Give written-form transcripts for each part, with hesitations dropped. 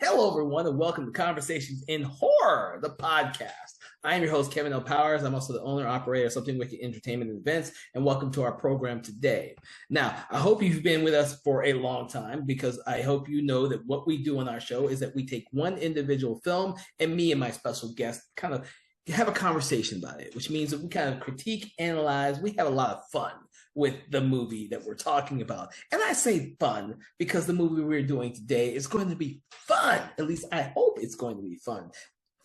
Hello, everyone, and welcome to Conversations in Horror, the podcast. I am your host, Kevin L. Powers. I'm also the owner operator of Something Wicked Entertainment and Events, and welcome to our program today. Now, I hope you've been with us for a long time because I hope you know that what we do on our show is that we take one individual film and me and my special guest kind of have a conversation about it, which means that we kind of critique, analyze, we have a lot of fun with the movie that we're talking about. And I say fun because the movie we're doing today is going to be fun. At least I hope it's going to be fun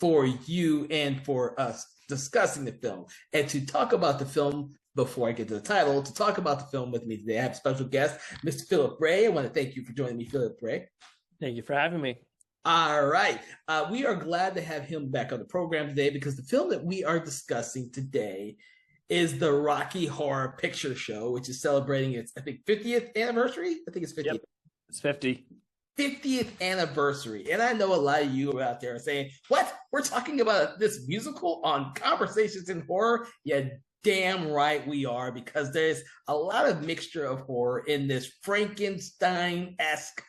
for you and for us discussing the film. And to talk about the film, before I get to the title, to talk about the film with me today, I have a special guest, Mr. Philip Bray. I want to thank you for joining me, Philip Bray. Thank you for having me. All right. We are glad to have him back on the program today because the film that we are discussing today is the Rocky Horror Picture Show, which is celebrating its, I think, 50th anniversary. I think it's 50th. Yep, it's 50. 50th anniversary. And I know a lot of you out there are saying, what? We're talking about this musical on Conversations in Horror? Yeah, damn right we are, because there's a lot of mixture of horror in this Frankenstein-esque.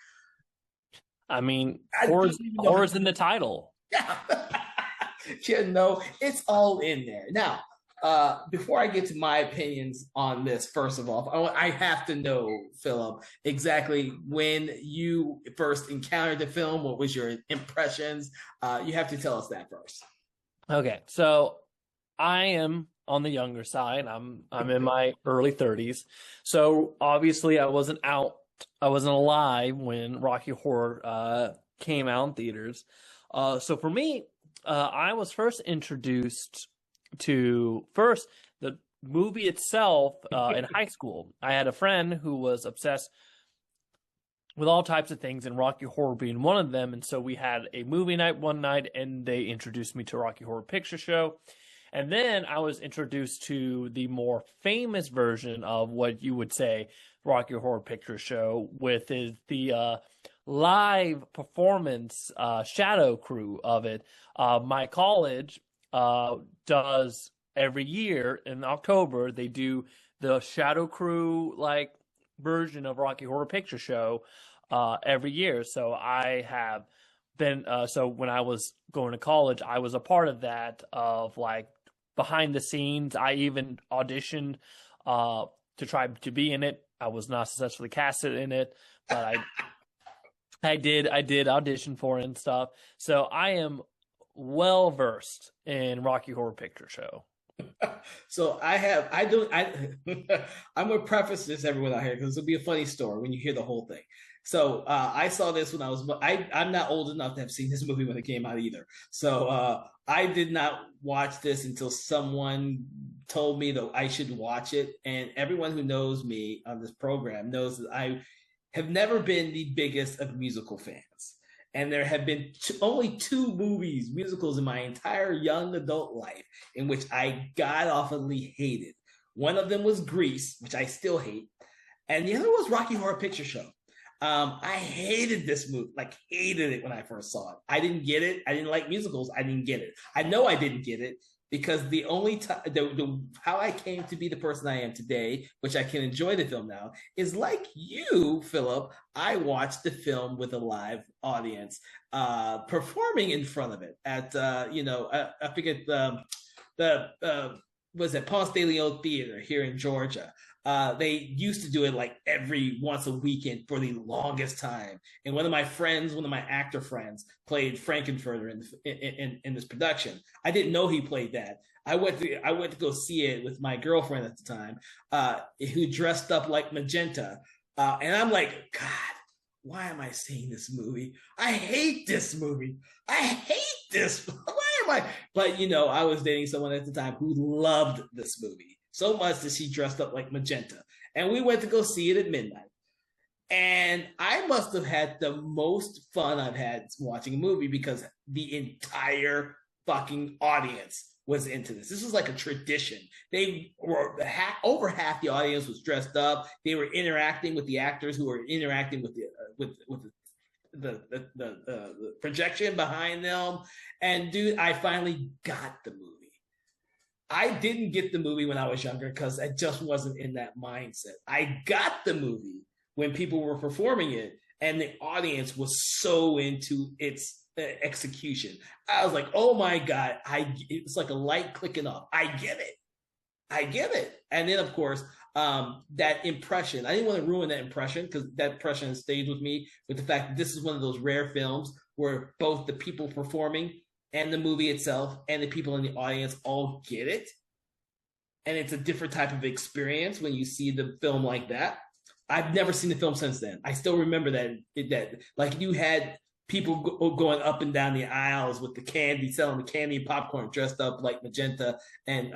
I mean, horror's in the title. Yeah. It's all in there. Now, before I get to my opinions on this, first of all, I have to know, Philip, exactly when you first encountered the film. What was your impressions? You have to tell us that first. Okay, so I am on the younger side. I'm in my early 30s. So obviously I wasn't alive when Rocky Horror came out in theaters. So for me, I was first introduced to the movie itself in high school. I had a friend who was obsessed with all types of things, and Rocky Horror being one of them. And so we had a movie night one night, and they introduced me to Rocky Horror Picture Show. And then I was introduced to the more famous version of what you would say Rocky Horror Picture Show, with the live performance shadow crew of it. My college does every year in October. They do the shadow crew like version of Rocky Horror Picture Show every year. So I have been so when I was going to college, I was a part of that, of like behind the scenes. I even auditioned to try to be in it. I was not successfully casted in it, but I did audition for it and stuff. So I am well versed in Rocky Horror Picture Show. So I'm gonna preface this, everyone out here, because it'll be a funny story when you hear the whole thing. So I saw this when I'm not old enough to have seen this movie when it came out either. So I did not watch this until someone told me that I should watch it. And everyone who knows me on this program knows that I have never been the biggest of musical fans. And there have been only two musicals in my entire young adult life in which I god-awfully hated. One of them was Grease, which I still hate. And the other was Rocky Horror Picture Show. I hated this movie, hated it when I first saw it. I didn't get it. I didn't like musicals. I didn't get it. I know I didn't get it because the only time, how I came to be the person I am today, which I can enjoy the film now, is like you, Philip. I watched the film with a live audience, performing in front of it at, I forget was it Ponce de Leon Theater here in Georgia. They used to do it like every once a weekend for the longest time. And one of my actor friends, played Frankenfurter in this production. I didn't know he played that. I went to go see it with my girlfriend at the time, who dressed up like Magenta. And I'm like, God, why am I seeing this movie? I hate this movie. I hate this. Why am I? But, I was dating someone at the time who loved this movie so much that she dressed up like Magenta. And we went to go see it at midnight. And I must have had the most fun I've had watching a movie because the entire fucking audience was into this. This was like a tradition. They were over half the audience was dressed up. They were interacting with the actors who were interacting with the projection behind them. And dude, I finally got the movie. I didn't get the movie when I was younger because I just wasn't in that mindset. I got the movie when people were performing it, and the audience was so into its execution. I was like, oh my god, it's like a light clicking off. I get it. I get it. And then, of course, that impression. I didn't want to ruin that impression because that impression stayed with me with the fact that this is one of those rare films where both the people performing and the movie itself and the people in the audience all get it. And it's a different type of experience when you see the film like that. I've never seen the film since then. I still remember that like you had people going up and down the aisles with the candy, selling the candy and popcorn, dressed up like Magenta and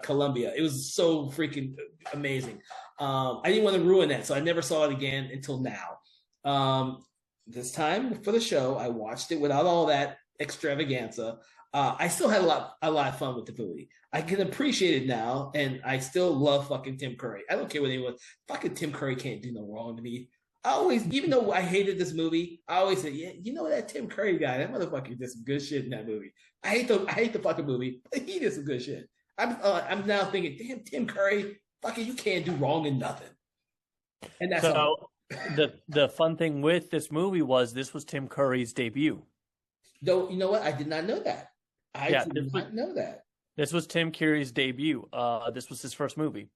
Columbia. It was so freaking amazing. I didn't want to ruin that, so I never saw it again until now. This time for the show, I watched it without all that extravaganza. I still had a lot of fun with the movie. I can appreciate it now, and I still love fucking Tim Curry. I don't care what anyone. Fucking Tim Curry can't do no wrong to me. I always, even though I hated this movie, I always say, yeah, you know that Tim Curry guy, that motherfucker did some good shit in that movie. I hate the fucking movie, but he did some good shit. I'm now thinking, damn, Tim Curry, fucking, you can't do wrong in nothing. And that's so. The fun thing with this movie was this was Tim Curry's debut. Though, you know what? I did not know that. I did not know that. This was Tim Curry's debut. This was his first movie.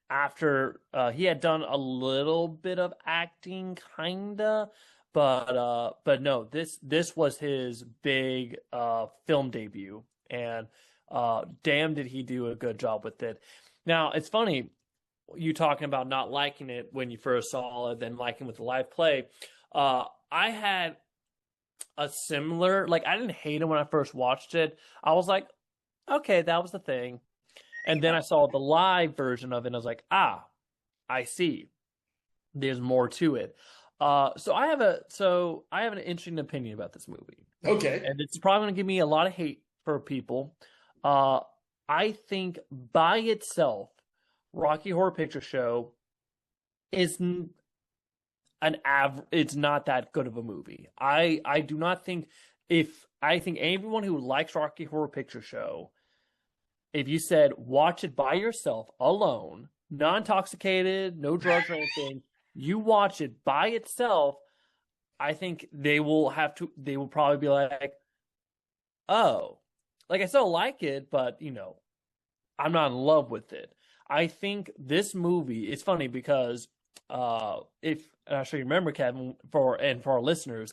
After he had done a little bit of acting, kinda, but no, this was his big film debut, and damn, did he do a good job with it. Now it's funny, you talking about not liking it when you first saw it, then liking with the live play. I had a similar, like, I didn't hate it when I first watched it. I was like, okay, that was the thing. And then I saw the live version of it, and I was like, I see. There's more to it. So I have an interesting opinion about this movie. Okay. And it's probably going to give me a lot of hate for people. I think by itself, Rocky Horror Picture Show is it's not that good of a movie. I do not think I think everyone who likes Rocky Horror Picture Show, if you said watch it by yourself alone, non-intoxicated, no drugs or anything, you watch it by itself, I think they will probably be like, oh, like, I still like it, but I'm not in love with it. I think this movie, it's funny because and I'm sure you remember, Kevin, for our listeners,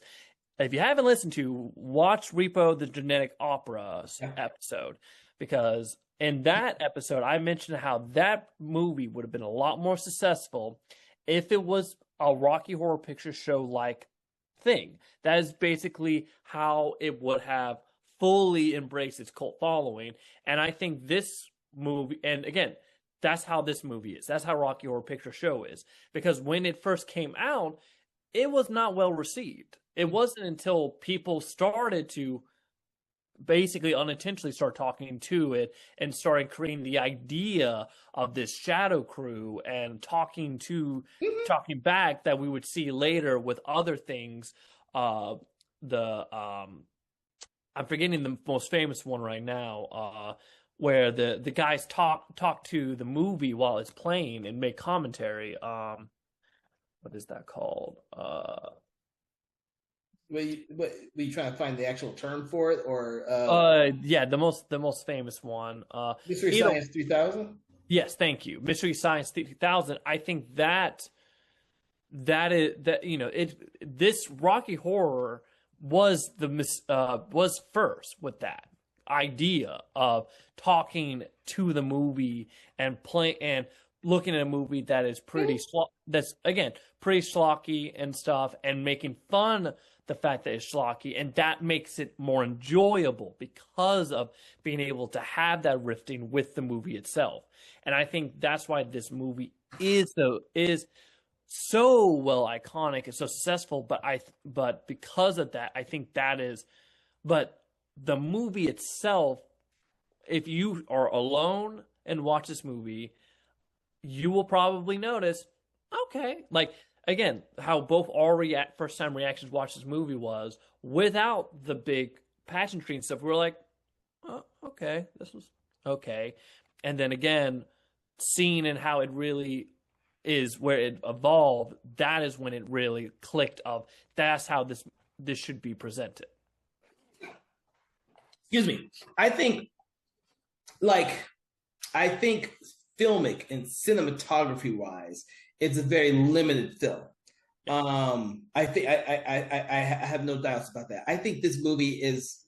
if you haven't listened to, watch Repo the Genetic Opera episode, because in that episode I mentioned how that movie would have been a lot more successful if it was a Rocky Horror Picture Show like thing. That is basically how it would have fully embraced its cult following. And I think this movie, and again, that's how this movie is. That's how Rocky Horror Picture Show is. Because when it first came out, it was not well received. It wasn't until people started to basically unintentionally start talking to it and started creating the idea of this shadow crew and talking back, that we would see later with other things. I'm forgetting the most famous one right now, where the guys talk to the movie while it's playing and make commentary. What is that called? Were you trying to find the actual term for it, or? Yeah, the most famous one. Mystery Science 3000. Yes, thank you, Mystery Science 3000. I think that this Rocky Horror was first with that idea of talking to the movie and looking at a movie that is pretty schlocky and stuff, and making fun the fact that it's schlocky, and that makes it more enjoyable because of being able to have that rifting with the movie itself. And I think that's why this movie is so well iconic and so successful. But because of that, I think that is. But the movie itself, if you are alone and watch this movie, you will probably notice, okay, like, again, how both our first time reactions watched this movie was without the big pageantry and stuff. We were like, oh, okay, this was okay. And then again, seeing and how it really is where it evolved. That is when it really clicked of that's how this should be presented. Excuse me. Like I think filmic and cinematography wise, it's a very limited film. I think I have no doubts about that. I think this movie is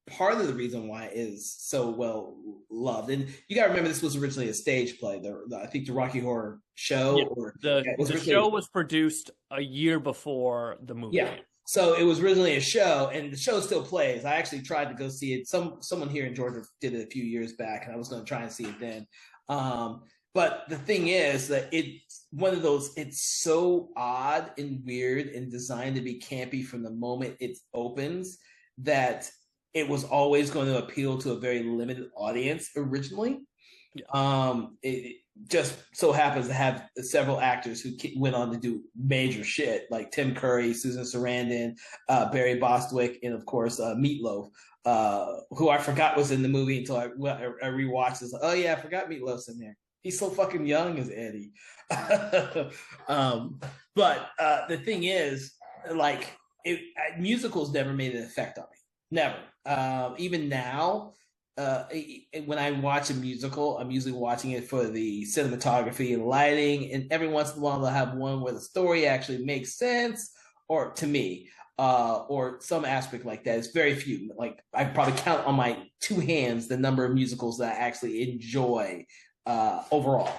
part of the reason why it is so well loved. And you got to remember, this was originally a stage play. I think the Rocky Horror show, yeah, the show was produced a year before the movie. Yeah, so it was originally a show, and the show still plays. I actually tried to go see it. Someone here in Georgia did it a few years back, and I was going to try and see it then. But the thing is that it's one of those, it's so odd and weird and designed to be campy from the moment it opens, that it was always going to appeal to a very limited audience originally. Yeah. It just so happens to have several actors who went on to do major shit, like Tim Curry, Susan Sarandon, Barry Bostwick, and of course Meatloaf, who I forgot was in the movie until I rewatched this. Oh yeah, I forgot Meatloaf's in there. He's so fucking young as Eddie. But the thing is, like, musicals never made an effect on me. Never. Even now, when I watch a musical, I'm usually watching it for the cinematography and lighting, and every once in a while they'll have one where the story actually makes sense, or to me, or some aspect like that. It's very few. Like, I probably count on my two hands the number of musicals that I actually enjoy overall.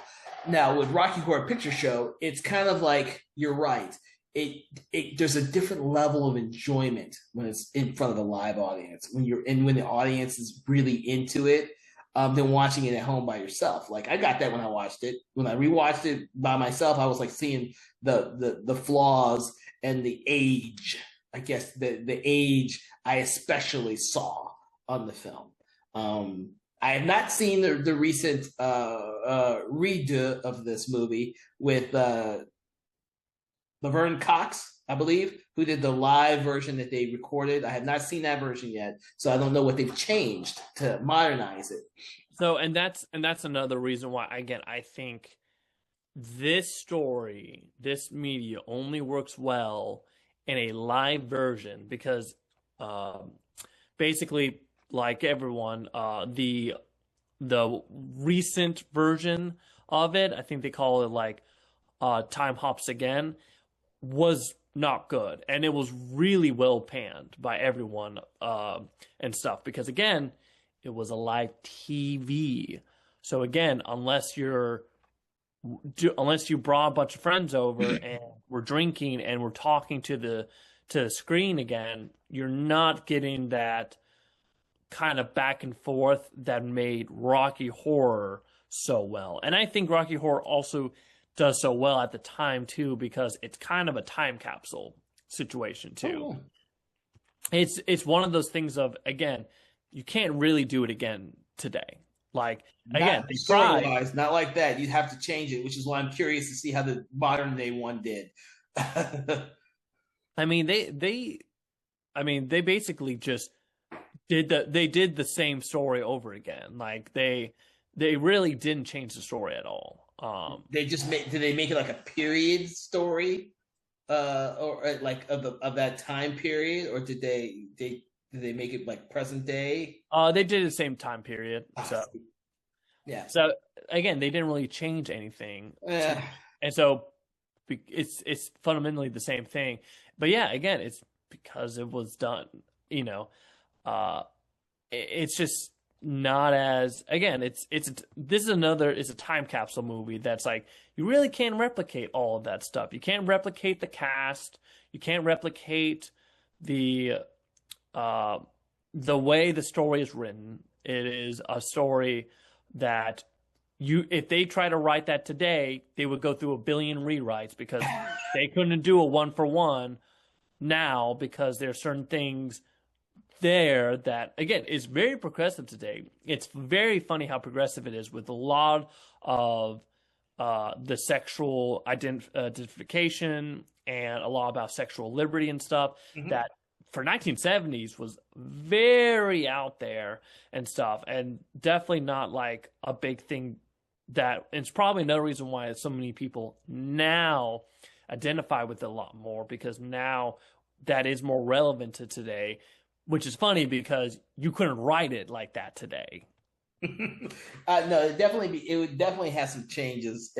Now with Rocky Horror Picture Show, it's kind of like, you're right. There's a different level of enjoyment when it's in front of a live audience, when the audience is really into it, than watching it at home by yourself. Like, I got that when I watched it. When I rewatched it by myself, I was like seeing the flaws and the age. I guess the age I especially saw on the film. I have not seen the recent redo of this movie with Laverne Cox, I believe, who did the live version that they recorded. I have not seen that version yet, so I don't know what they've changed to modernize it. So, and that's another reason why, again, I think this story, this media only works well in a live version, because basically, like everyone, the recent version of it, I think they call it like Time Hops Again, was not good, and it was really well panned by everyone and stuff, because again, it was a live TV. So again, unless you brought a bunch of friends over and we're drinking and we're talking to the screen again, you're not getting that kind of back and forth that made Rocky Horror so well. And I think Rocky Horror also does so well at the time too, because it's kind of a time capsule situation too. Oh. It's one of those things of, again, you can't really do it again today. Like, again, they tried. Not like that. You'd have to change it, which is why I'm curious to see how the modern day one did. I mean, they basically just did the same story over again. Like, they really didn't change the story at all. They just did they make it like a period story, or like of that time period, or did they make it like present day? They did the same time period. So yeah. So again, they didn't really change anything, and so it's fundamentally the same thing. But yeah, again, it's because it was done. You know, it's just not as, again, it's a time capsule movie that's like, you really can't replicate all of that stuff. You can't replicate the cast. You can't replicate the way the story is written. It is a story that if they try to write that today, they would go through a billion rewrites, because they couldn't do a 1-for-1 now, because there are certain things there that, again, is very progressive today. It's very funny how progressive it is, with a lot of the sexual identification and a lot about sexual liberty and stuff, that for 1970s was very out there and stuff, and definitely not like a big thing that it's probably another reason why so many people now identify with it a lot more, because now that is more relevant to today, which is funny because you couldn't write it like that today. No, it would definitely have some changes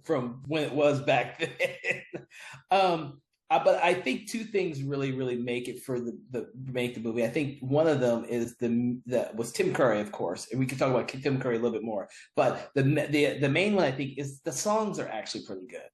from when it was back then. But I think two things really, really make it for make the movie. I think one of them is was Tim Curry, of course, and we can talk about Tim Curry a little bit more. But the main one I think is the songs are actually pretty good.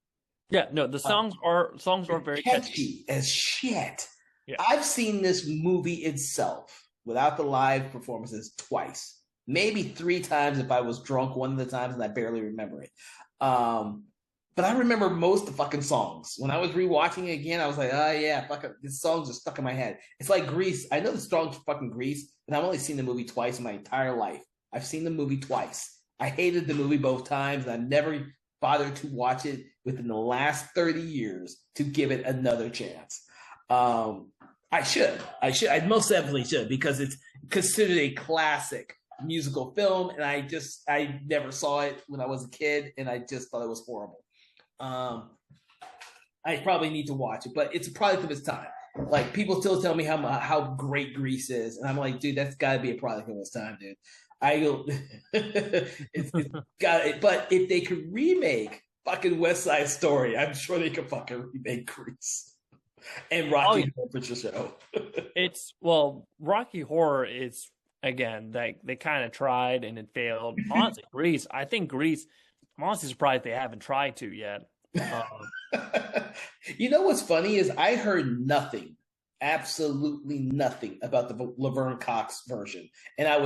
Yeah, no, the songs are very catchy as shit. Yeah. I've seen this movie itself without the live performances twice, maybe 3 times if I was drunk one of the times and I barely remember it. But I remember most of the fucking songs. When I was rewatching it again, I was like, oh yeah, fuck it. These songs are stuck in my head. It's like Grease. I know the songs for fucking Grease, but I've only seen the movie twice in my entire life. I've seen the movie twice. I hated the movie both times, and I've never bothered to watch it within the last 30 years to give it another chance. I should. I most definitely should, because it's considered a classic musical film, and I never saw it when I was a kid, and I just thought it was horrible. I probably need to watch it, but it's a product of its time. Like, people still tell me how great Grease is, and I'm like, dude, that's got to be a product of its time, dude. I go, it's got it. But if they could remake fucking West Side Story, I'm sure they could fucking remake Grease and Rocky Horror Picture Show. Rocky Horror is, again, they kind of tried and it failed. Honestly, Grease, I'm honestly surprised they haven't tried to yet. You know what's funny is I heard nothing, absolutely nothing about the Laverne Cox version, and I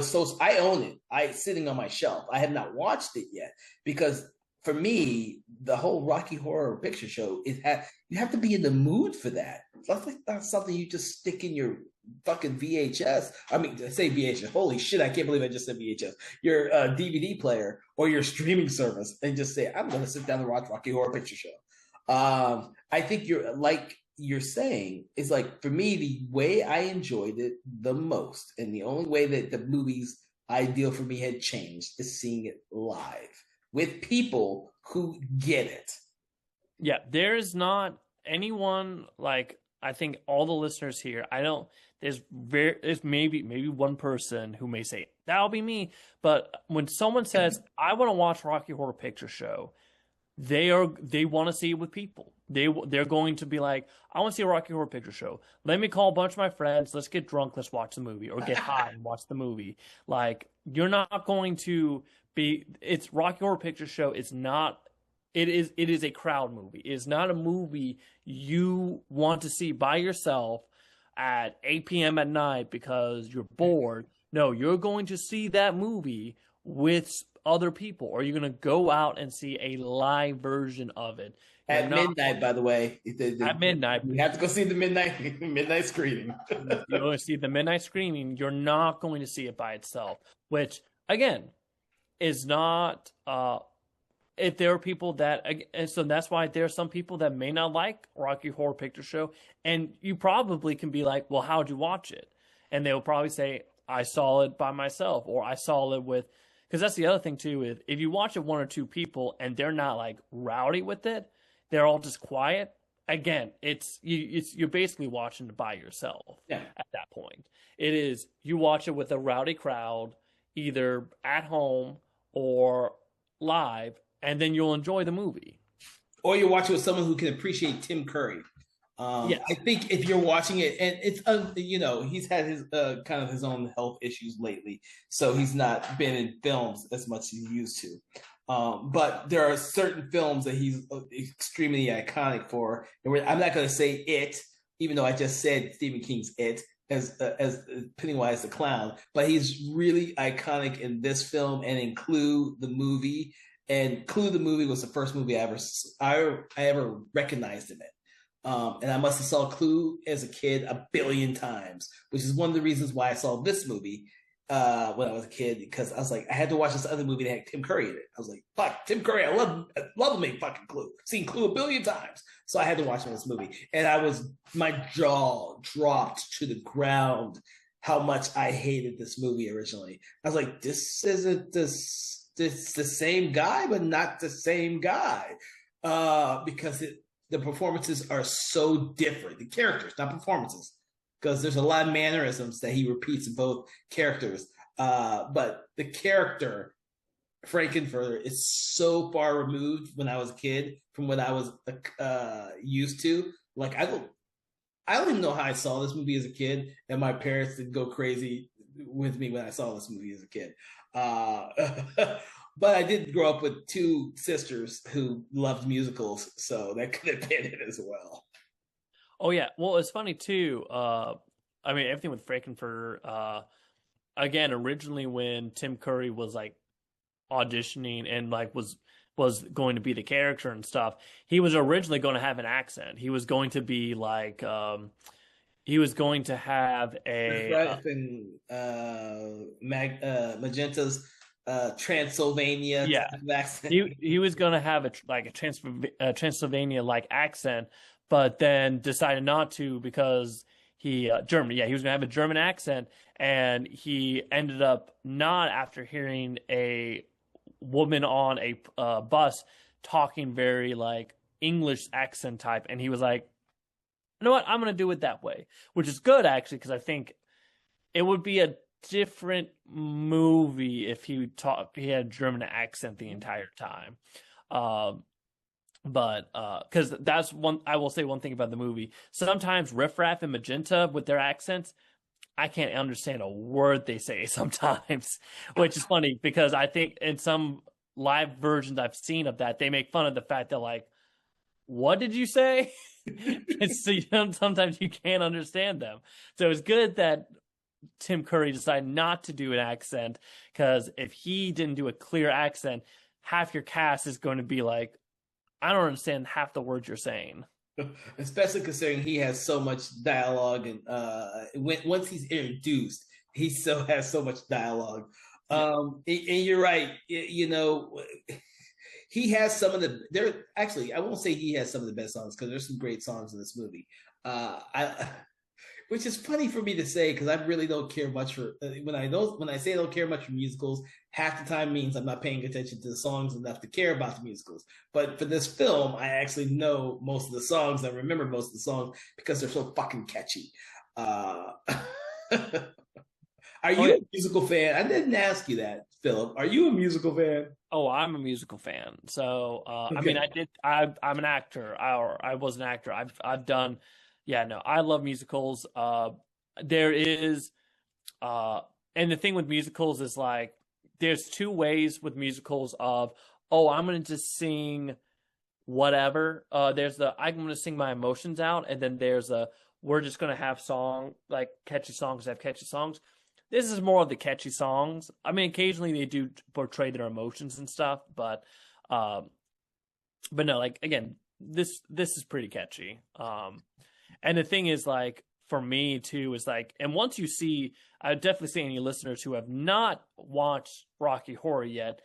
own it. It's sitting on my shelf. I have not watched it yet, because for me, the whole Rocky Horror Picture Show you have to be in the mood for that. That's like not something you just stick in your fucking VHS. I mean, I say VHS. Holy shit! I can't believe I just said VHS. Your DVD player or your streaming service, and just say, "I'm going to sit down and watch Rocky Horror Picture Show." I think you're saying is like, for me, the way I enjoyed it the most, and the only way that the movie's ideal for me had changed, is seeing it live with people who get it. Yeah, there's not anyone, like, I think all the listeners here, there's maybe one person who may say, that'll be me. But when someone says, I want to watch Rocky Horror Picture Show, they want to see it with people. They're going to be like, I want to see a Rocky Horror Picture Show. Let me call a bunch of my friends. Let's get drunk. Let's watch the movie, or get high and watch the movie. Like, you're not going to it's Rocky Horror Picture Show. It's not, it is a crowd movie. It is not a movie you want to see by yourself at 8 p.m. at night because you're bored. No, you're going to see that movie with other people, or you're going to go out and see a live version of it. At midnight, by the way. At midnight. You have to go see the midnight screening. You're going to see the midnight screening. You're not going to see it by itself, which, again, is not... if there are people that, and so that's why there are some people that may not like Rocky Horror Picture Show, and you probably can be like, well, how'd you watch it? And they'll probably say, I saw it by myself, or I saw it with, because that's the other thing too, is if you watch it one or two people and they're not like rowdy with it, they're all just quiet. Again, you're basically watching it by yourself. Yeah. At that point. It is, you watch it with a rowdy crowd, either at home or live, and then you'll enjoy the movie. Or you watch it with someone who can appreciate Tim Curry. Yes. I think if you're watching it, and it's he's had his kind of his own health issues lately, so he's not been in films as much as he used to. But there are certain films that he's extremely iconic for, and I'm not going to say it, even though I just said Stephen King's It as Pennywise the Clown, but he's really iconic in this film and in Clue the movie. And Clue the movie was the first movie I ever recognized him in. And I must have saw Clue as a kid 1 billion times, which is one of the reasons why I saw this movie when I was a kid, because I was like, I had to watch this other movie that had Tim Curry in it. I was like, fuck, Tim Curry, I love him in fucking Clue. Seen Clue 1 billion times. So I had to watch this movie. And my jaw dropped to the ground how much I hated this movie originally. I was like, this isn't this it's the same guy, but not the same guy, because the performances are so different. The characters, not performances, because there's a lot of mannerisms that he repeats in both characters. But the character Frankenfurter is so far removed when I was a kid from what I was used to. Like I don't even know how I saw this movie as a kid, and my parents did go crazy with me when I saw this movie as a kid. Uh, but I did grow up with two sisters who loved musicals, so that could have been it as well. Oh yeah. Well, it's funny too. I mean, everything with Frankenfurter. Again, originally when Tim Curry was like auditioning and like was going to be the character and stuff, he was originally going to have an accent. He was going to be like he was going to have a And Magenta's Transylvania yeah. type of accent. He was going to have a Transylvania like accent, but then decided not to because he German. Yeah, he was going to have a German accent, and he ended up not after hearing a woman on a bus talking very like English accent type, and he was like, "You know what? I'm going to do it that way," which is good actually because I think it would be a different movie if he had a German accent the entire time. Um, but because that's one, I will say one thing about the movie. Sometimes Riff Raff and Magenta with their accents, I can't understand a word they say sometimes, which is funny because I think in some live versions I've seen of that, they make fun of the fact that like, what did you say? And so sometimes you can't understand them. So it's good that Tim Curry decided not to do an accent because if he didn't do a clear accent, half your cast is going to be like, I don't understand half the words you're saying. Especially considering he has so much dialogue, and once he's introduced, he still has so much dialogue. Yeah. And you're right. You know, he has some of the. There actually, I won't say he has some of the best songs because there's some great songs in this movie. I which is funny for me to say because I really don't care much for when I say I don't care much for musicals. Half the time means I'm not paying attention to the songs enough to care about the musicals. But for this film, I actually know most of the songs. I remember most of the songs because they're so fucking catchy. Are Oh you yeah. a musical fan? I didn't ask you that, Philip. Are you a musical fan? Oh, I'm a musical fan. So, I mean, Okay. I'm an actor. I was an actor. I've done. Yeah, no, I love musicals. There is, uh, and the thing with musicals is like, there's two ways with musicals of, oh, I'm going to just sing whatever. There's the I'm going to sing my emotions out, and then there's a we're just going to have like catchy songs have catchy songs. This is more of the catchy songs. I mean, occasionally they do portray their emotions and stuff, um, but no, like again, this is pretty catchy. And the thing is, like for me too, is like, and once you see, I would definitely say any listeners who have not watched Rocky Horror yet,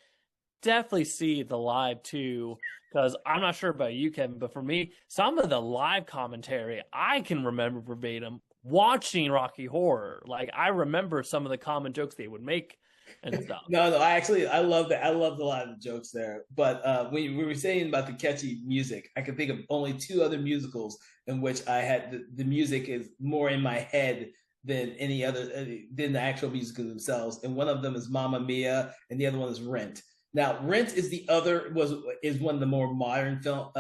definitely see the live too. Because I'm not sure about you, Kevin, but for me, some of the live commentary I can remember verbatim watching Rocky Horror. Like I remember some of the common jokes they would make and stuff. No, I love that. I loved a lot of the jokes there. But when we were saying about the catchy music, I can think of only two other musicals in which I had the music is more in my head than any other than the actual musicals themselves. And one of them is Mamma Mia, and the other one is Rent. Now, Rent is the other was is one of the more modern film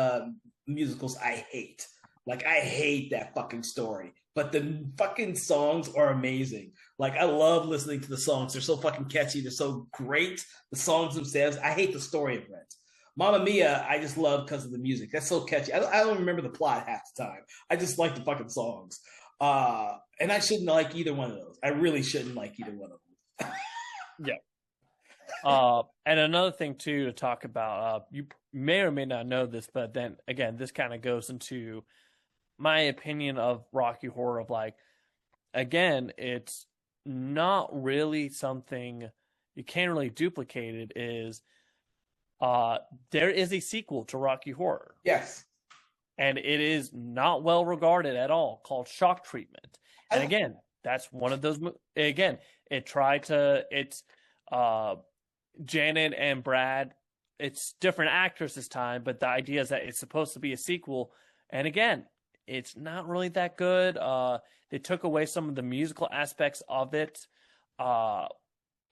musicals I hate. Like I hate that fucking story, but the fucking songs are amazing. Like I love listening to the songs. They're so fucking catchy. They're so great. The songs themselves. I hate the story of Rent. Mamma Mia, I just love because of the music. That's so catchy. I don't remember the plot half the time. I just like the fucking songs. And I shouldn't like either one of those. I really shouldn't like either one of them. Yeah. And another thing too to talk about, you may or may not know this, but then again, this kind of goes into my opinion of Rocky Horror of like, again, it's not really something you can't really duplicate it is there is a sequel to Rocky Horror Yes. and it is not well regarded at all called Shock Treatment. And again, that's one of those again, it tried to it's uh Janet and Brad, it's different actors this time, but the idea is that it's supposed to be a sequel. And again, it's not really that good. They took away some of the musical aspects of it. And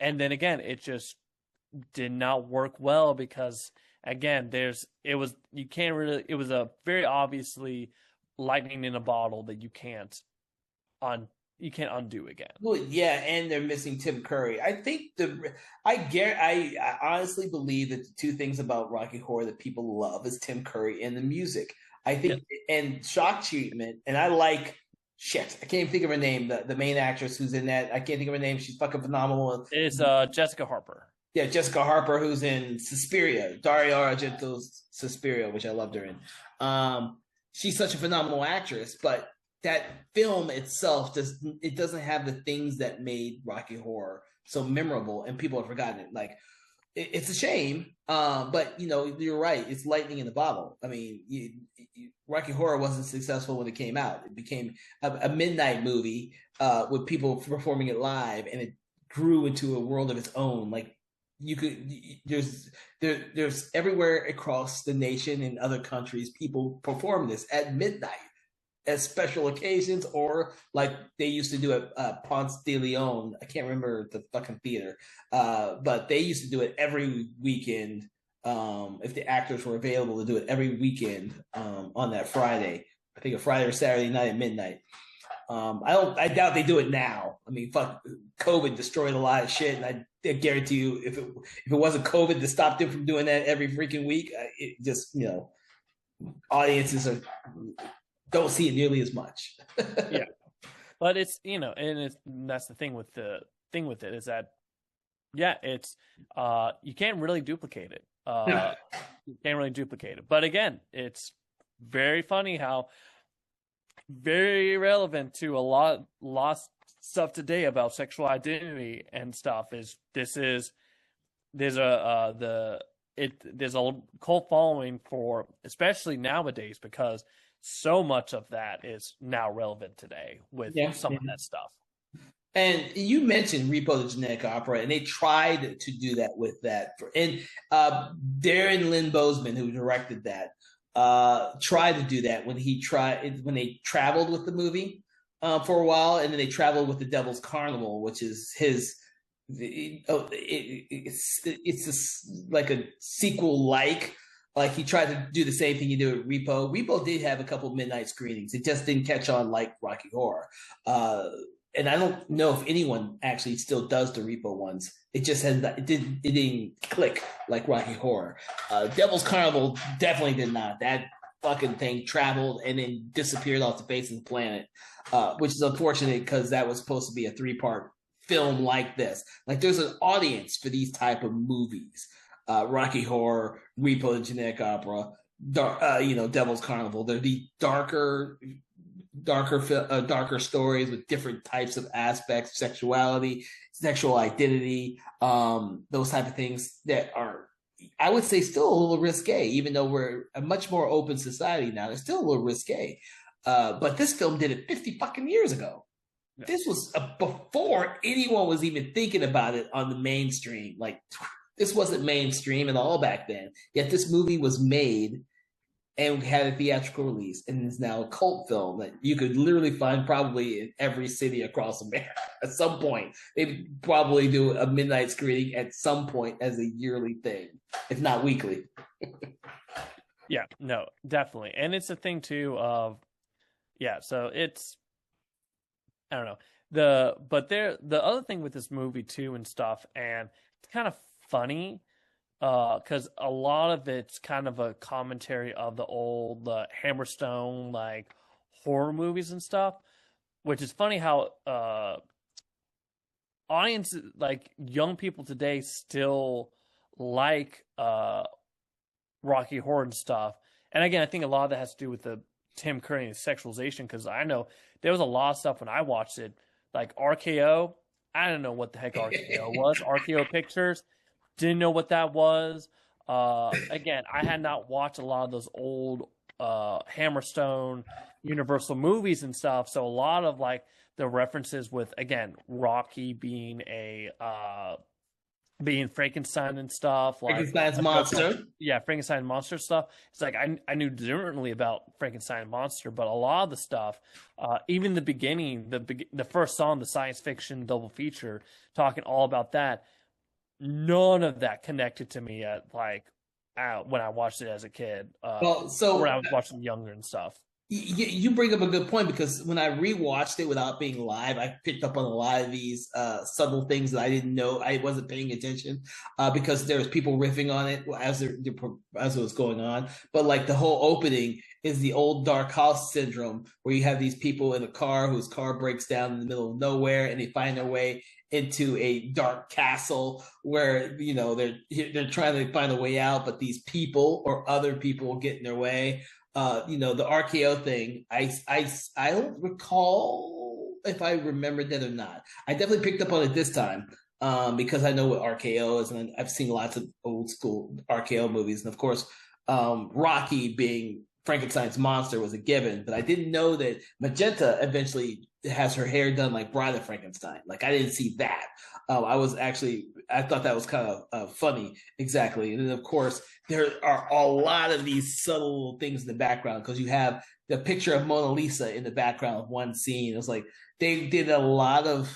then again, it just did not work well because again, it was a very obviously lightning in a bottle that you can't undo again. Well, yeah, and they're missing Tim Curry. I honestly believe that the two things about Rocky Horror that people love is Tim Curry and the music. I think, and Shock Treatment, and I like shit. I can't even think of her name. The main actress who's in that, I can't think of her name. She's fucking phenomenal. It's Jessica Harper. Yeah, Jessica Harper, who's in Suspiria, Dario Argento's Suspiria, which I loved her in. She's such a phenomenal actress, but that film itself doesn't have the things that made Rocky Horror so memorable, and people have forgotten it. Like, it's a shame, but you're right. It's lightning in the bottle. I mean, Rocky Horror wasn't successful when it came out. It became a midnight movie with people performing it live, and it grew into a world of its own. Like, there's everywhere across the nation and other countries, people perform this at midnight as special occasions, or like they used to do at Ponce de Leon. I can't remember the fucking theater, but they used to do it every weekend. If the actors were available to do it every weekend on that Friday, I think a Friday or Saturday night at midnight. I doubt they do it now. I mean, fuck, COVID destroyed a lot of shit, and I guarantee you, if it wasn't COVID that stopped them from doing that every freaking week, it just audiences don't see it nearly as much. Yeah, but it's that's the thing with it is that it's you can't really duplicate it. You can't really duplicate it. But again, it's very funny how very relevant to a lot stuff today about sexual identity and stuff there's a cult following for, especially nowadays, because so much of that is now relevant today with some of that stuff. And you mentioned Repo the Genetic Opera, and they tried to do that with that. And Darren Lynn Bousman, who directed that, tried to do that when they traveled with the movie for a while, and then they traveled with the Devil's Carnival, which is it's just like a sequel. Like he tried to do the same thing he did with Repo. Repo did have a couple midnight screenings. It just didn't catch on like Rocky Horror. And I don't know if anyone actually still does the Repo ones. It just it didn't click like Rocky Horror. Devil's Carnival definitely did not. That fucking thing traveled and then disappeared off the face of the planet, which is unfortunate because that was supposed to be a 3-part film like this. Like, there's an audience for these type of movies. Rocky Horror, Repo the Genetic Opera, Devil's Carnival. They're the darker stories with different types of aspects, sexuality, sexual identity, those type of things that are, I would say, still a little risque, even though we're a much more open society now. They're still a little risque. But this film did it 50 fucking years ago. Yeah. This was before anyone was even thinking about it on the mainstream. Like, this wasn't mainstream at all back then. Yet this movie was made and had a theatrical release, and is now a cult film that you could literally find probably in every city across America at some point. They probably do a midnight screening at some point as a yearly thing, if not weekly. Yeah, no, definitely. And it's a thing too of, so it's, I don't know. The other thing with this movie too and stuff, and it's kind of funny, because a lot of it's kind of a commentary of the old Hammerstone like horror movies and stuff, which is funny how audiences, like young people today, still like Rocky Horror and stuff. And again, I think a lot of that has to do with the Tim Curry and his sexualization, because I know there was a lot of stuff when I watched it, like RKO. I don't know what the heck RKO was. RKO Pictures. Didn't know what that was. Again, I had not watched a lot of those old Hammerstone Universal movies and stuff. So a lot of like the references with, again, Rocky being a being Frankenstein and stuff. Like, Frankenstein's monster. yeah, Frankenstein monster stuff. It's like I knew differently about Frankenstein monster, but a lot of the stuff, even the beginning, the first song, the science fiction double feature, talking all about that. None of that connected to me at like when I watched it as a kid, Well, or when so I was watching younger and stuff. you bring up a good point because when I rewatched it without being live, I picked up on a lot of these subtle things that I didn't know. I wasn't paying attention because there was people riffing on it as it was going on. But like the whole opening is the old dark house syndrome, where you have these people in a car whose car breaks down in the middle of nowhere, and they find their way into a dark castle where they're trying to find a way out, but these people or other people get in their way. The RKO thing, I don't recall if I remembered that or not. I definitely picked up on it this time because I know what RKO is, and I've seen lots of old school RKO movies, and of course, Rocky being Frankenstein's monster was a given, but I didn't know that Magenta eventually has her hair done like Bride of Frankenstein. Like I didn't see that. I thought that was kind of funny, exactly. And then of course there are a lot of these subtle things in the background because you have the picture of Mona Lisa in the background of one scene. It was like they did a lot of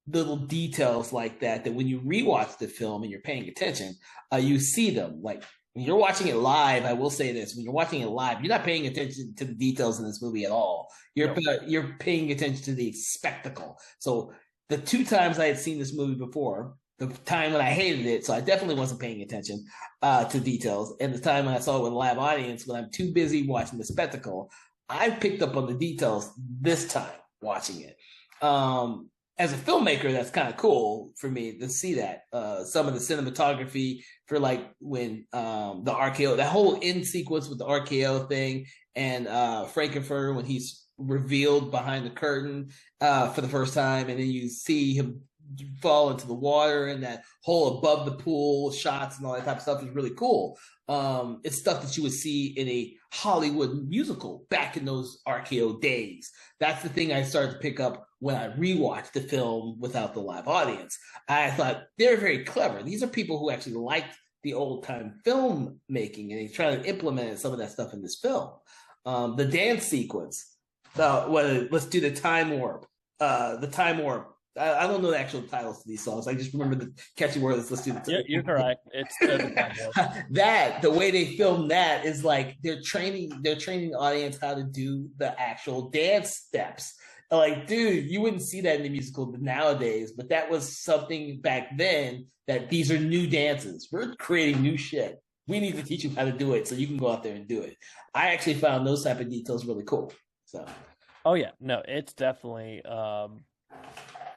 little details like that when you rewatch the film and you're paying attention, you see them. Like when you're watching it live, I will say this: when you're watching it live, you're not paying attention to the details in this movie at all. You're paying attention to the spectacle. So the two times I had seen this movie before, the time when I hated it, so I definitely wasn't paying attention to details, and the time when I saw it with a live audience, when I'm too busy watching the spectacle, I picked up on the details this time watching it. As a filmmaker, that's kind of cool for me to see that. Some of the cinematography for like when the RKO, that whole end sequence with the RKO thing, and Frankenfurter when he's revealed behind the curtain for the first time, and then you see him fall into the water, and that whole above the pool shots and all that type of stuff is really cool. It's stuff that you would see in a Hollywood musical back in those RKO days. That's the thing I started to pick up when I rewatched the film without the live audience. I thought they're very clever. These are people who actually liked the old time film making, and they try to implement some of that stuff in this film. The dance sequence. Let's do the time warp. The time warp. I don't know the actual titles to these songs. I just remember the catchy words. Let's do the. Yeah, you're correct. It's that the way they film that is like they're training the audience how to do the actual dance steps. Like, dude, you wouldn't see that in the musical nowadays, but that was something back then. That these are new dances. We're creating new shit. We need to teach you how to do it so you can go out there and do it. I actually found those type of details really cool. So, oh yeah, no, it's definitely.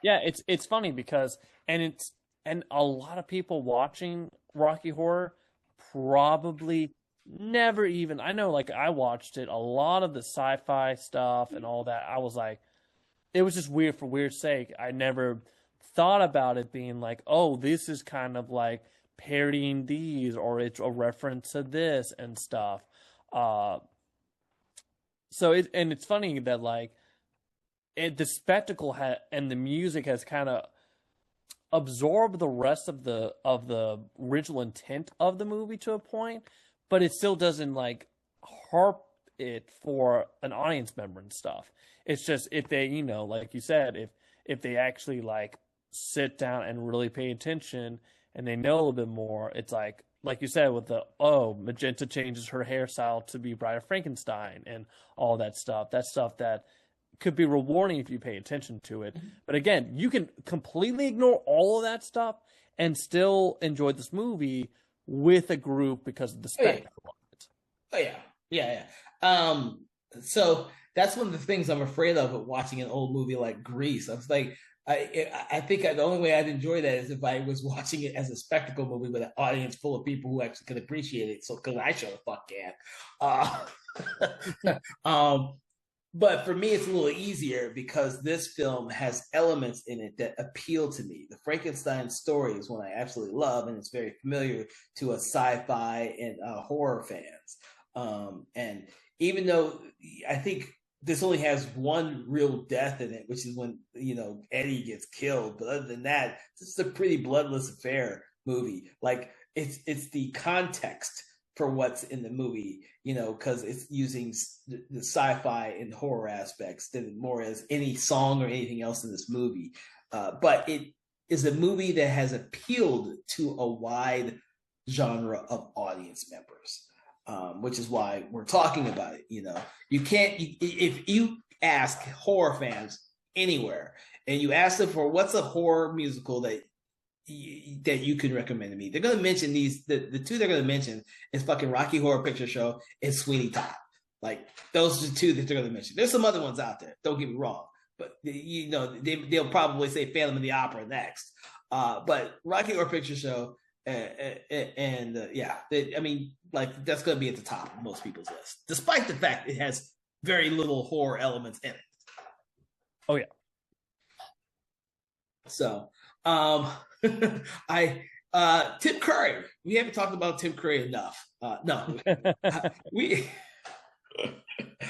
Yeah, it's funny because and a lot of people watching Rocky Horror probably never even, I know, like I watched it, a lot of the sci-fi stuff and all that, I was like, it was just weird for weird sake. I never thought about it being like, oh, this is kind of like parodying these, or it's a reference to this and stuff. So it's funny that like the spectacle and the music has kind of absorbed the rest of the original intent of the movie to a point, but it still doesn't like harp it for an audience member and stuff. It's just if they, like you said, if they actually like sit down and really pay attention and they know a little bit more, it's like you said with Magenta changes her hairstyle to be Bride of Frankenstein and all that stuff. That's stuff that could be rewarding if you pay attention to it. But again, you can completely ignore all of that stuff and still enjoy this movie with a group because of the spectacle of it. Oh yeah. So that's one of the things I'm afraid of watching an old movie like Grease. I was like, I think the only way I'd enjoy that is if I was watching it as a spectacle movie with an audience full of people who actually could appreciate it. So, because I sure the fuck can. But for me, it's a little easier because this film has elements in it that appeal to me. The Frankenstein story is one I absolutely love, and it's very familiar to us sci-fi and horror fans. And even though I think this only has one real death in it, which is when Eddie gets killed. But other than that, this is a pretty bloodless affair movie. Like it's the context for what's in the movie, because it's using the sci-fi and horror aspects than more as any song or anything else in this movie. But it is a movie that has appealed to a wide genre of audience members, which is why we're talking about it. You can't, if you ask horror fans anywhere and you ask them for what's a horror musical that you can recommend to me, they're going to mention the two they're going to mention is fucking Rocky Horror Picture Show and Sweeney Todd. Like, those are the two that they're going to mention. There's some other ones out there, don't get me wrong, but they'll probably say Phantom of the Opera next. But Rocky Horror Picture Show like, that's going to be at the top of most people's list, despite the fact it has very little horror elements in it. Oh yeah. So, Tim Curry. We haven't talked about Tim Curry enough. No, we.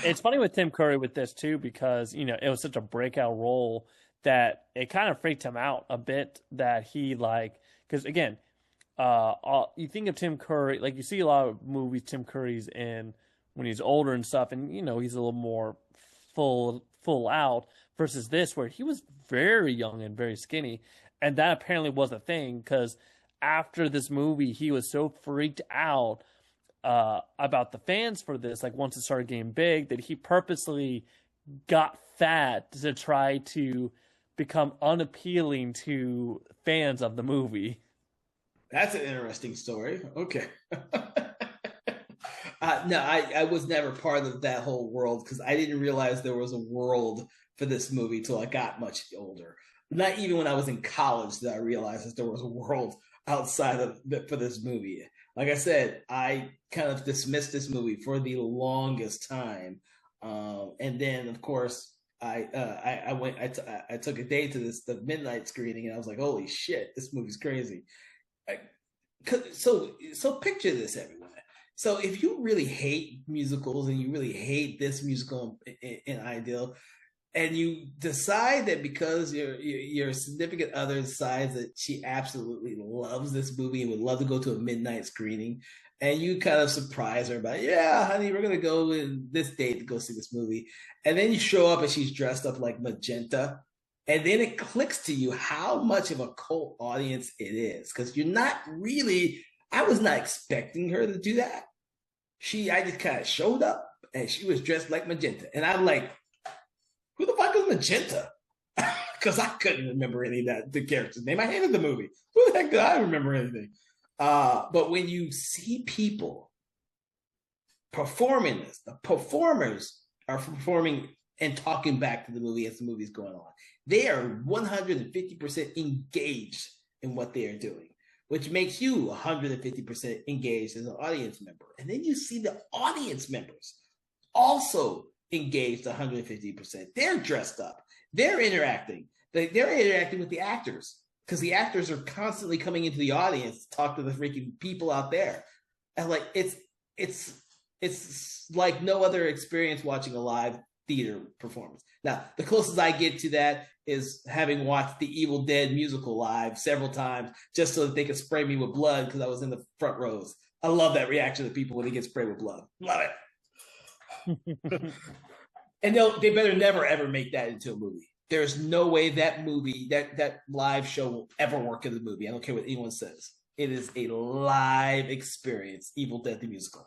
It's funny with Tim Curry with this too, because it was such a breakout role that it kind of freaked him out a bit. That he because again, you think of Tim Curry, like you see a lot of movies Tim Curry's in when he's older and stuff, and he's a little more full out versus this where he was very young and very skinny, and that apparently was a thing because after this movie he was so freaked out about the fans for this, like once it started getting big, that he purposely got fat to try to become unappealing to fans of the movie. That's an interesting story. Okay. No, I was never part of that whole world because I didn't realize there was a world for this movie till I got much older. Not even when I was in college did I realize that there was a world outside of for this movie. Like I said, I kind of dismissed this movie for the longest time, and then of course I took a day to the midnight screening, and I was like, holy shit, this movie's crazy. So picture this, everyone. So if you really hate musicals and you really hate this musical in Ideal, and you decide that because your significant other decides that she absolutely loves this movie and would love to go to a midnight screening, and you kind of surprise her by, yeah, honey, we're gonna go in this date to go see this movie, and then you show up and she's dressed up like Magenta, and then it clicks to you how much of a cult audience it is, because you're not really. I was not expecting her to do that. I just kind of showed up and she was dressed like Magenta, and I'm like, who the fuck is Magenta? Because I couldn't remember any of the character's name. I hated the movie. Who the heck did I remember anything? But when you see people performing this, the performers are performing and talking back to the movie as the movie's going on. They are 150% engaged in what they are doing, which makes you 150% engaged as an audience member. And then you see the audience members also engaged 150%. They're dressed up. They're interacting. They're interacting with the actors because the actors are constantly coming into the audience to talk to the freaking people out there. And like it's like no other experience watching a live theater performance. Now, the closest I get to that is having watched the Evil Dead musical live several times just so that they could spray me with blood because I was in the front rows. I love that reaction of people when they get sprayed with blood. Love it. And they better never ever make that into a movie. There's no way that movie, that live show will ever work in the movie. I don't care what anyone says. It is a live experience, Evil Dead the musical.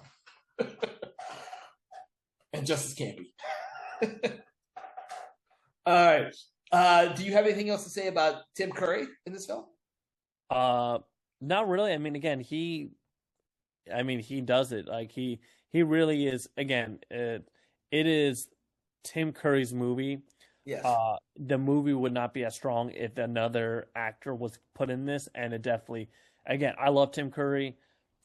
And just as campy. All right. Do you have anything else to say about Tim Curry in this film? Not really. I mean, again, he does it. Like he really is. Again, it is Tim Curry's movie. Yes. The movie would not be as strong if another actor was put in this, and it definitely. Again, I love Tim Curry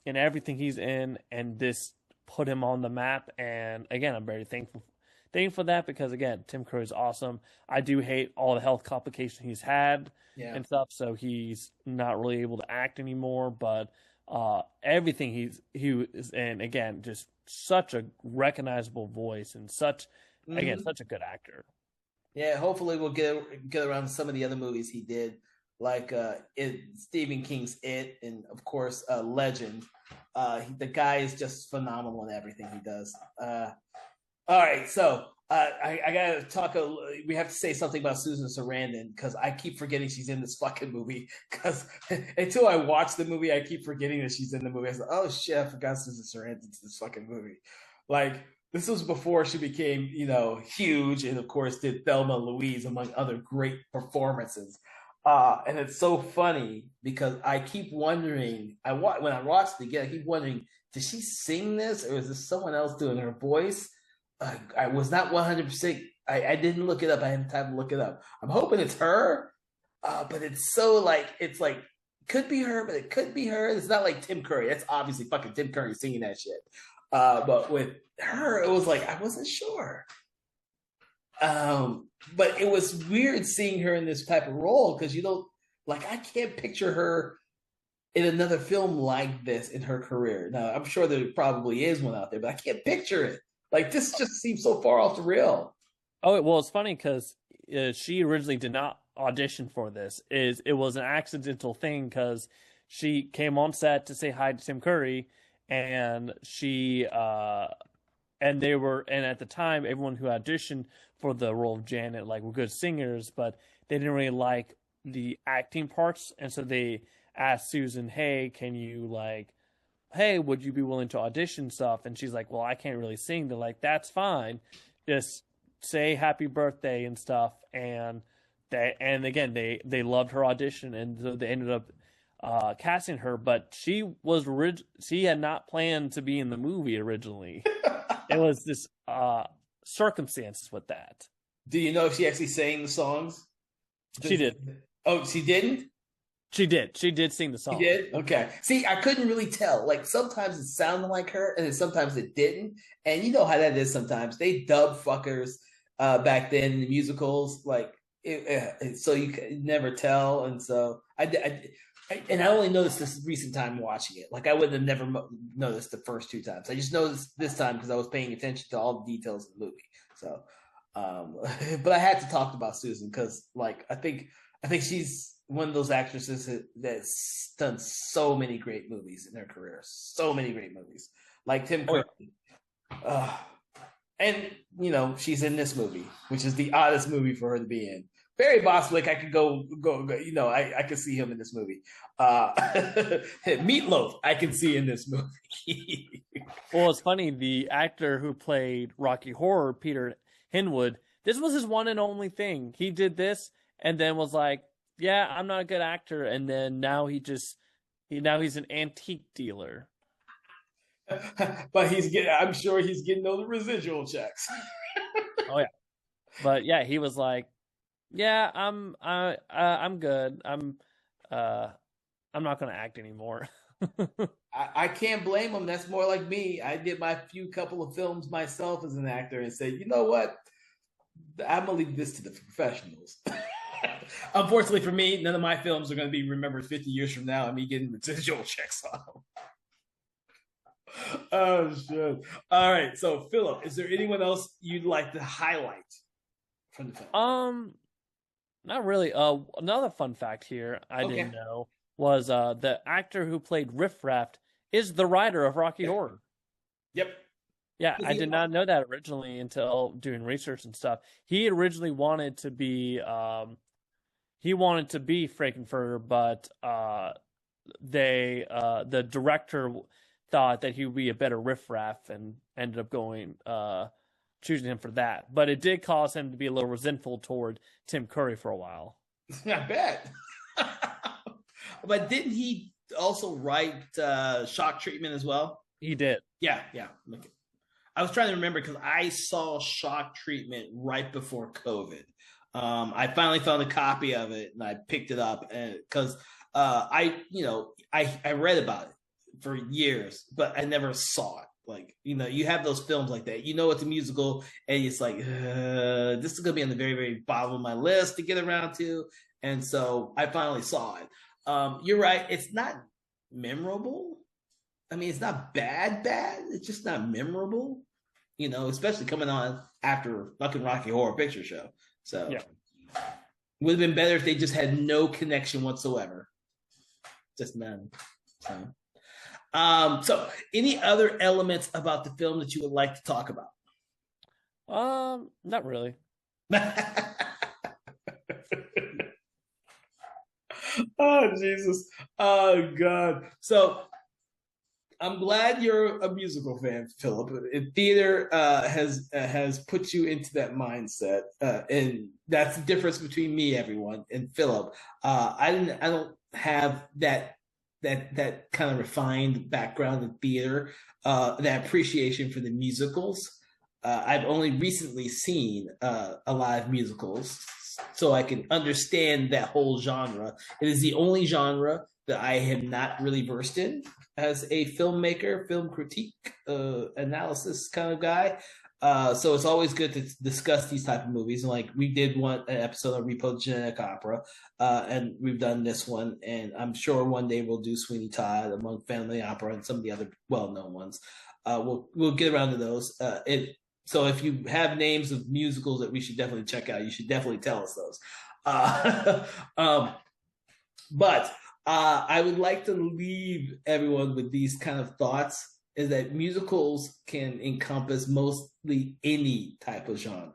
in everything he's in, and this put him on the map. And again, I'm very thankful for that because again, Tim Curry's awesome. I do hate all the health complications he's had and stuff, so he's not really able to act anymore. But everything he was in, again, just such a recognizable voice and such again, such a good actor. Yeah, hopefully we'll get around to some of the other movies he did, like Stephen King's It, and of course Legend. The guy is just phenomenal in everything he does. All right, so I gotta talk. We have to say something about Susan Sarandon because I keep forgetting she's in this fucking movie. Because until I watch the movie, I keep forgetting that she's in the movie. I was like, oh shit, I forgot Susan Sarandon's in this fucking movie. Like this was before she became, huge, and of course did Thelma and Louise among other great performances. And it's so funny because I keep wondering. When I watched it again, I keep wondering, did she sing this or is this someone else doing her voice? I was not 100%. I didn't look it up. I had time to look it up. I'm hoping it's her, but it's so it's like could be her, but it could be her. It's not like Tim Curry. That's obviously fucking Tim Curry singing that shit. But with her, it was like I wasn't sure. But it was weird seeing her in this type of role because I can't picture her in another film like this in her career. Now, I'm sure there probably is one out there, but I can't picture it. Like this just seems so far off the rail. Oh well, it's funny because she originally did not audition for this. It was an accidental thing because she came on set to say hi to Tim Curry, and and at the time everyone who auditioned for the role of Janet were good singers, but they didn't really like the acting parts, and so they asked Susan, "Hey, can you hey, would you be willing to audition stuff?" And she's like, "Well, I can't really sing." They're like, "That's fine. Just say happy birthday and stuff." And again, they loved her audition, and so they ended up casting her. But she had not planned to be in the movie originally. It was this circumstances with that. Do you know if she actually sang the songs? She did. Oh, she didn't? She did. She did sing the song. She did? Okay. See, I couldn't really tell. Like sometimes it sounded like her, and then sometimes it didn't. And you know how that is sometimes. They dub fuckers back then in the musicals, so you could never tell. And so I only noticed this recent time watching it. Like I would have never noticed the first two times. I just noticed this time because I was paying attention to all the details of the movie. So, but I had to talk about Susan because, I think she's one of those actresses that's done so many great movies in her career. So many great movies, like Tim Curry. And she's in this movie, which is the oddest movie for her to be in. Barry Bostwick, I could go. I could see him in this movie. Meatloaf, I can see in this movie. Well, it's funny. The actor who played Rocky Horror, Peter Hinwood, this was his one and only thing. He did this, and then was like, "Yeah, I'm not a good actor." And then now he's an antique dealer. But I'm sure he's getting those residual checks. Oh yeah, but yeah, he was like, "Yeah, I'm good. I'm not going to act anymore." I can't blame him. That's more like me. I did my couple of films myself as an actor and said, you know what? I'm gonna leave this to the professionals. Unfortunately for me, none of my films are going to be remembered 50 years from now and me getting residual checks on them. Oh shit! All right, so Philip, is there anyone else you'd like to highlight from the film? Not really. Another fun fact here I didn't know was the actor who played Riff Raft is the writer of Rocky Horror. Yep. Yeah, I did not know that originally until doing research and stuff. He originally wanted to be Frankenfurter, but the director thought that he would be a better Riff Raff and ended up choosing him for that. But it did cause him to be a little resentful toward Tim Curry for a while. I bet. But didn't he also write Shock Treatment as well? He did. Yeah. I was trying to remember because I saw Shock Treatment right before COVID. I finally found a copy of it and I picked it up because I read about it for years, but I never saw it. You have those films like that. It's a musical, and it's like this is gonna be on the very, very bottom of my list to get around to, and so I finally saw it. You're right; it's not memorable. I mean, it's not bad. It's just not memorable. especially coming on after fucking Rocky Horror Picture Show. So Yeah. would have been better if they just had no connection whatsoever. Just none. So any other elements about the film that you would like to talk about? Not really. Oh, Jesus. Oh, God. So I'm glad you're a musical fan, Philip. Theater has put you into that mindset, and that's the difference between me, everyone, and Philip. I don't have that kind of refined background in theater, that appreciation for the musicals. I've only recently seen a live musicals, so I can understand that whole genre. It is the only genre that I am not really versed in as a filmmaker, film critique, analysis kind of guy. So it's always good to discuss these type of movies. And like we did an episode of Repo the Genetic Opera, and we've done this one, and I'm sure one day we'll do Sweeney Todd, Among Family Opera, and some of the other well-known ones. We'll get around to those. So if you have names of musicals that we should definitely check out, you should definitely tell us those. But I would like to leave everyone with these kind of thoughts, is that musicals can encompass mostly any type of genre.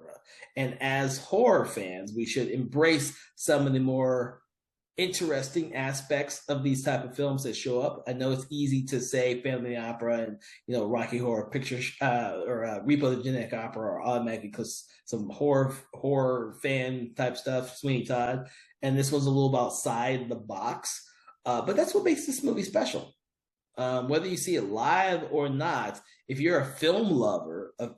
And as horror fans, we should embrace some of the more interesting aspects of these type of films that show up. I know it's easy to say Family Opera and Rocky Horror Picture or Repo the Genetic Opera are automatically because some horror fan type stuff, Sweeney Todd, and this was a little outside the box. But that's what makes this movie special. Whether you see it live or not, if you're a film lover, a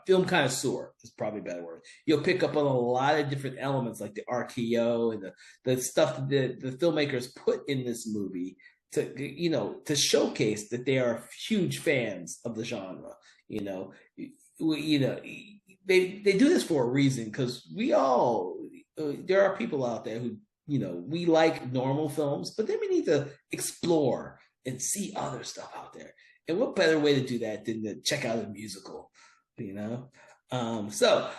film connoisseur is probably a better word, you'll pick up on a lot of different elements like the RKO and the stuff that the filmmakers put in this movie to showcase that they are huge fans of the genre. They do this for a reason, because there are people out there who we like normal films, but then we need to explore and see other stuff out there. And what better way to do that than to check out a musical, So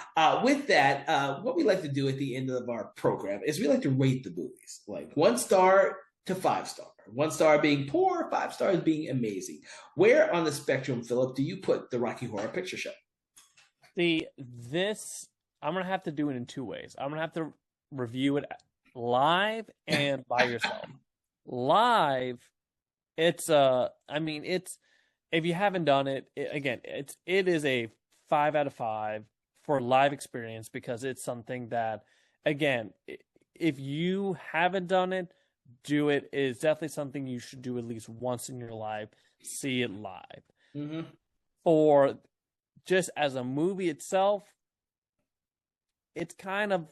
with that, what we like to do at the end of our program is we like to rate the movies, like 1 star to 5 star. 1 star being poor, 5 stars being amazing. Where on the spectrum, Philip, do you put the Rocky Horror Picture Show? I'm going to have to do it in 2 ways. I'm going to have to review it live and by yourself. Live, if you haven't done it, it is a 5 out of 5 for live experience, because it's something that, again, if you haven't done it, do it. It's definitely something you should do at least once in your life. See it live. Mm-hmm. Or just as a movie itself, it's kind of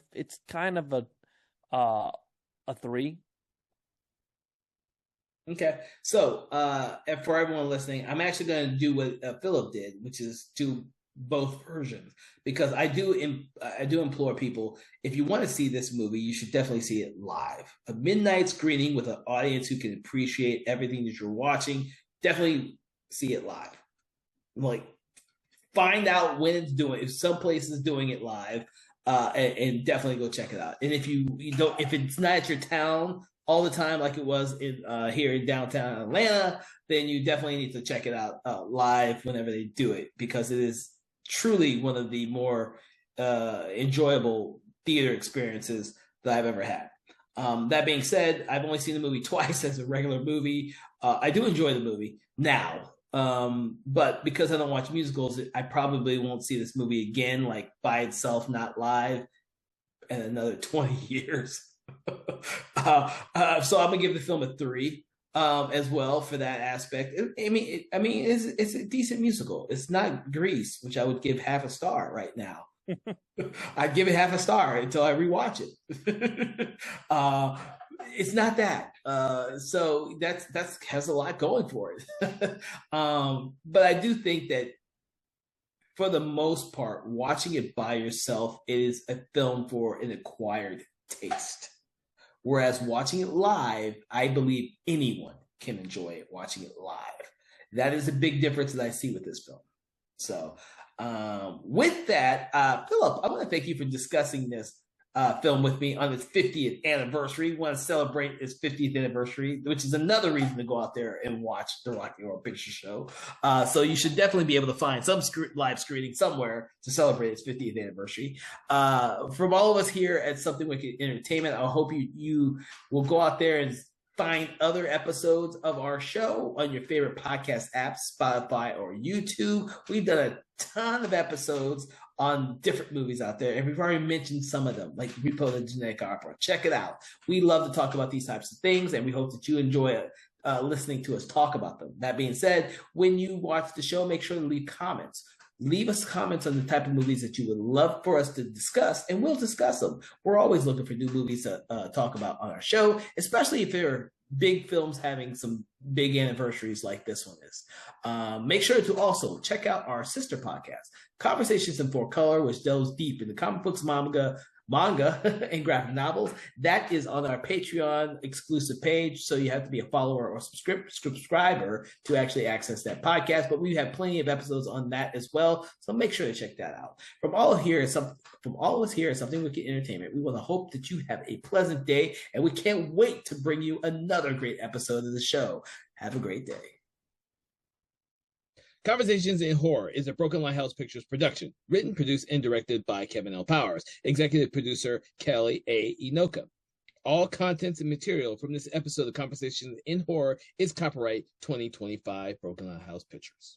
a 3. Okay, so and for everyone listening, I'm actually going to do what Philip did, which is do both versions, because I do implore people, if you want to see this movie, you should definitely see it live. A midnight screening with an audience who can appreciate everything that you're watching. Definitely see it live. Like, find out when it's doing. If some place is doing it live, and definitely go check it out. And if if it's not at your town all the time, like it was here in downtown Atlanta, then you definitely need to check it out live whenever they do it, because it is truly one of the more enjoyable theater experiences that I've ever had. That being said, I've only seen the movie twice as a regular movie. I do enjoy the movie now, but because I don't watch musicals, I probably won't see this movie again, like by itself, not live, in another 20 years. So I'm gonna give the film a 3 as well for that aspect. It's a decent musical. It's not Grease, which I would give half a star right now. I'd give it half a star until I rewatch it. It's not that. So that's has a lot going for it. But I do think that for the most part, watching it by yourself, it is a film for an acquired taste. Whereas watching it live, I believe anyone can enjoy it watching it live. That is a big difference that I see with this film. So With that, Philip, I want to thank you for discussing this film with me on its 50th anniversary. We want to celebrate its 50th anniversary, which is another reason to go out there and watch the Rocky Horror Picture Show. So you should definitely be able to find some live screening somewhere to celebrate its 50th anniversary. From all of us here at Something Wicked Entertainment, I hope you will go out there and find other episodes of our show on your favorite podcast apps, Spotify or YouTube. We've done a ton of episodes on different movies out there, and we've already mentioned some of them, like Repo the Genetic Opera. Check it out. We love to talk about these types of things, and we hope that you enjoy listening to us talk about them. That being said, when you watch the show, make sure to leave comments. Leave us comments on the type of movies that you would love for us to discuss, and we'll discuss them. We're always looking for new movies to talk about on our show, especially if they're big films having some big anniversaries like this one is. Make sure to also check out our sister podcast, Conversations in 4Color, which delves deep into comic books, manga, and graphic novels. That is on our Patreon exclusive page, so you have to be a follower or subscriber to actually access that podcast. But we have plenty of episodes on that as well, so make sure to check that out. From all of us here at Something Wicked Entertainment, we want to hope that you have a pleasant day, and we can't wait to bring you another great episode of the show. Have a great day. Conversations in Horror is a Broken Lighthouse Pictures production, written, produced, and directed by Kevin L. Powers, executive producer Kelly A. Inoka. All contents and material from this episode of Conversations in Horror is copyright 2025 Broken Lighthouse Pictures.